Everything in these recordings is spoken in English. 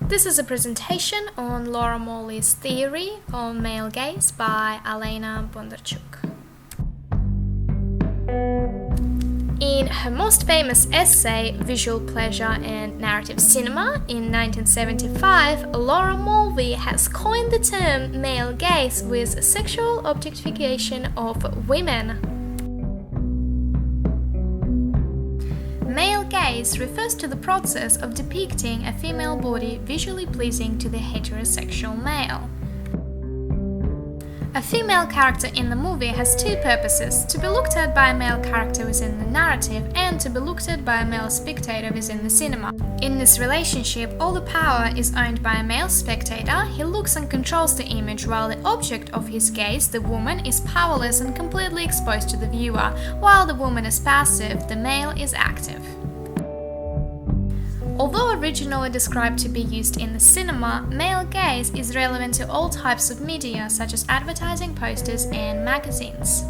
This is a presentation on Laura Maulvey's theory on male gaze by Alena Bondarchuk. In her most famous essay, Visual Pleasure and Narrative Cinema, in 1975, Laura Maulvey has coined the term male gaze with sexual objectification of women. Male gaze refers to the process of depicting a female body visually pleasing to the heterosexual male. A female character in the movie has two purposes: to be looked at by a male character within the narrative and to be looked at by a male spectator within the cinema. In this relationship, all the power is owned by a male spectator. He looks and controls the image, while the object of his gaze, the woman, is powerless and completely exposed to the viewer. While the woman is passive, the male is active. Although originally described to be used in the cinema, male gaze is relevant to all types of media, such as advertising, posters, and magazines.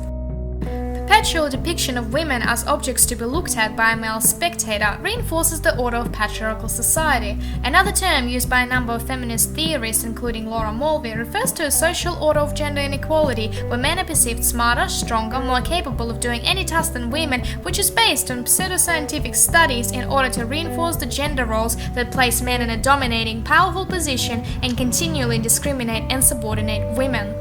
Perpetual depiction of women as objects to be looked at by a male spectator reinforces the order of patriarchal society. Another term used by a number of feminist theorists, including Laura Maulvey, refers to a social order of gender inequality, where men are perceived smarter, stronger, more capable of doing any task than women, which is based on pseudoscientific studies in order to reinforce the gender roles that place men in a dominating, powerful position and continually discriminate and subordinate women.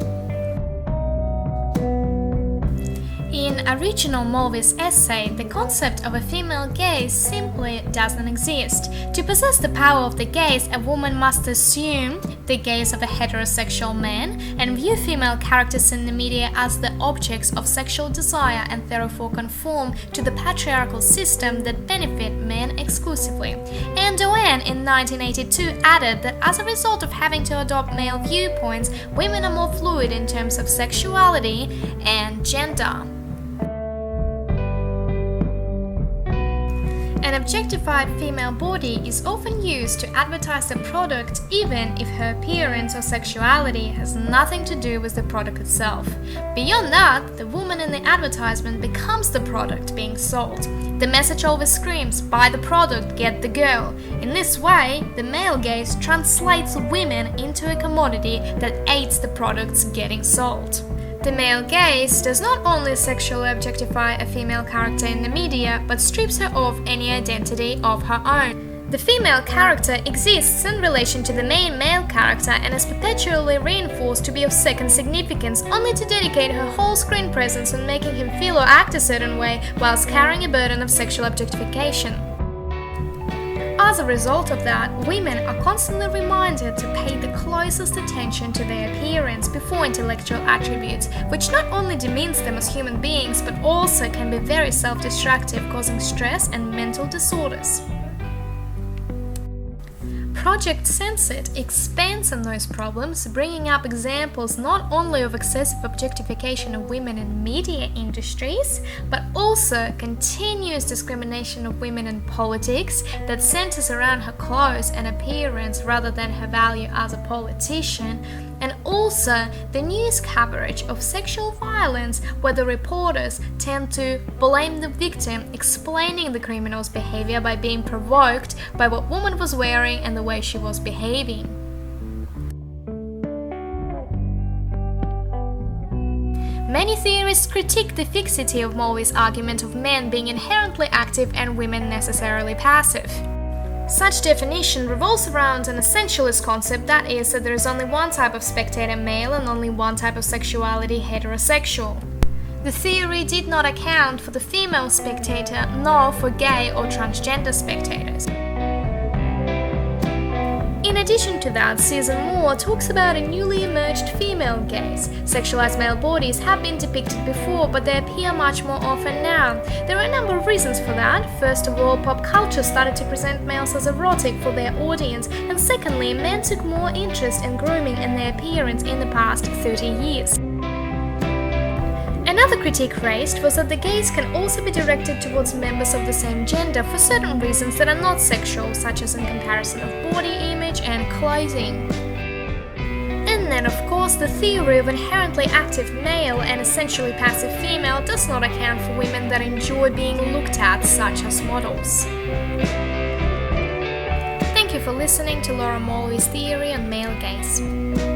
In original Maulvey's essay, the concept of a female gaze simply doesn't exist. To possess the power of the gaze, a woman must assume the gaze of a heterosexual man and view female characters in the media as the objects of sexual desire and therefore conform to the patriarchal system that benefit men exclusively. And Doane in 1982 added that as a result of having to adopt male viewpoints, women are more fluid in terms of sexuality and gender. An objectified female body is often used to advertise a product even if her appearance or sexuality has nothing to do with the product itself. Beyond that, the woman in the advertisement becomes the product being sold. The message always screams, "Buy the product, get the girl." In this way, the male gaze translates women into a commodity that aids the products getting sold. The male gaze does not only sexually objectify a female character in the media, but strips her of any identity of her own. The female character exists in relation to the main male character and is perpetually reinforced to be of second significance, only to dedicate her whole screen presence on making him feel or act a certain way whilst carrying a burden of sexual objectification. As a result of that, women are constantly reminded to pay the closest attention to their appearance before intellectual attributes, which not only demeans them as human beings, but also can be very self-destructive, causing stress and mental disorders. Project Sense-It expands on those problems, bringing up examples not only of excessive objectification of women in media industries, but also continuous discrimination of women in politics that centers around her clothes and appearance rather than her value as a politician, and also the news coverage of sexual violence where the reporters tend to blame the victim, explaining the criminal's behavior by being provoked by what woman was wearing and the way she was behaving. Many theorists critique the fixity of Maulvey's argument of men being inherently active and women necessarily passive. Such definition revolves around an essentialist concept, that is, that there is only one type of spectator, male, and only one type of sexuality, heterosexual. The theory did not account for the female spectator, nor for gay or transgender spectators. In addition to that, Season Moore talks about a newly emerged female gaze. Sexualized male bodies have been depicted before, but they appear much more often now. There are a number of reasons for that. First of all, pop culture started to present males as erotic for their audience, and secondly, men took more interest in grooming and their appearance in the past 30 years. Another critique raised was that the gaze can also be directed towards members of the same gender for certain reasons that are not sexual, such as in comparison of body image and clothing. And then, of course, the theory of inherently active male and essentially passive female does not account for women that enjoy being looked at, such as models. Thank you for listening to Laura Maulvey's theory on male gaze.